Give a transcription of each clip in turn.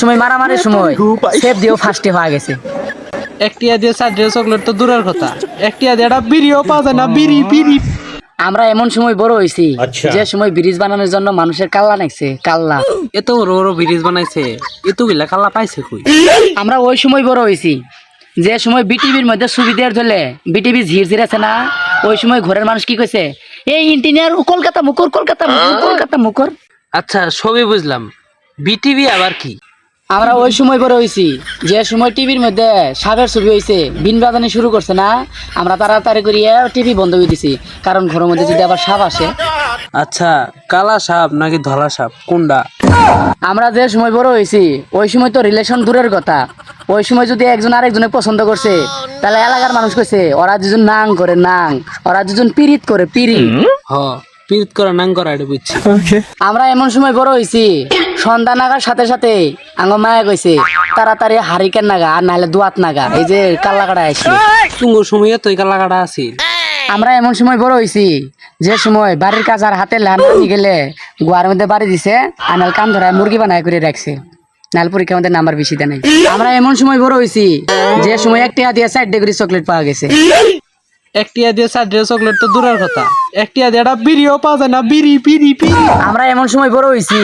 সময় মারামারির সময় সেফ দিয়েও ফার্স্টে হয়ে গেছে। একটিয়া দিয়ে চারটে চকলেট তো দূরের কথা, একটিয়া দিয়ে একটা বিড়িও পাওয়া যায় না। বিড়ি বিড়ি আমরা এমন সময় বড় হয়েছি যে সময় ব্রিজ বানানোর জন্য মানুষের কাল্লা নাকছে, কাল্লা। এত বড় বড় ব্রিজ বানাইছে, এতগুলা কাল্লা পাইছে কই? আমরা ওই সময় বড় হয়েছি যে সময় বিটিভির মধ্যে সুবিধার ধরলে বিটিভি ঝিরঝির আছে না, ওই সময় ঘরের মানুষ কি কইছে, এই ইঞ্জিনিয়ার কলকাতা মুকর, কলকাতা মুকর, কলকাতা মুকর। আচ্ছা সবই বুঝলাম, বিটিভি আবার কি? আমরা ওই সময় বড় হয়েছি যে সময় টিভির মধ্যে সাপের ছবি হয়েছে, বিন বাজানি শুরু করছে না, আমরা তাড়াতাড়ি করিয়ে টিভি বন্ধ করে দিছি, কারণ ঘরের মধ্যে যদি আবার সাপ আসে। আচ্ছা কালা সাপ নাকি ধলা সাপ কোনটা? আমরা যে সময় বড় হয়েছি ওই সময় তো রিলেশন দূরের কথা, ওই সময় যদি একজন আরেকজনে পছন্দ করছে তাহলে এলাকার মানুষ কইছে ওরা দুজন নাং করে নাং, ওরা দুজন পিরিত করে পিরিত। হ পিরিত করা নাং করা এটা বুঝছি। আমরা এমন সময় বড় হয়েছি সন্ধ্যা নাগার সাথে সাথে আঙ্গ মায়া কইছে তাড়াতাড়ি হারিকেন নাগা আর নাহলে দুয়াত নাগা, এই যে কাল্লা কাটা আসছে। তুঙ্গুর সময় তো কালা কাটা আছিল। আমরা এমন সময় বড় হয়েছি যে সময় বাড়ির কাজ আর হাতে লানি গেলে গোয়ার মধ্যে বাড়ি দিছে আর নাল কাম ধরায় মুরগি বানায় করে রাখছে, নাল পরীক্ষার মধ্যে নাম্বার বেশি দেয় নাই। আমরা এমন সময় বড় হয়েছি যে সময় একটিয়া দিয়ে 4 ডিগ্রি চকলেট পাওয়া গেছে। একটিয়া দিয়ে চারটে চকলেট তো দূরের কথা, একটিয়া দিয়ে একটা বিড়িও পাওয়া যায় না। বিড়ি বিড়ি বিড়ি আমরা এমন সময় বড় হয়েছি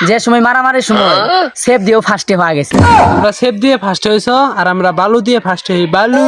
যে সময় মারামারির সময় সেফ দিয়েও ফার্স্টে পাওয়া গেছে। আমরা সেফ দিয়ে ফার্স্ট হয়েছ আর আমরা বালু দিয়ে ফার্স্ট হই। বালু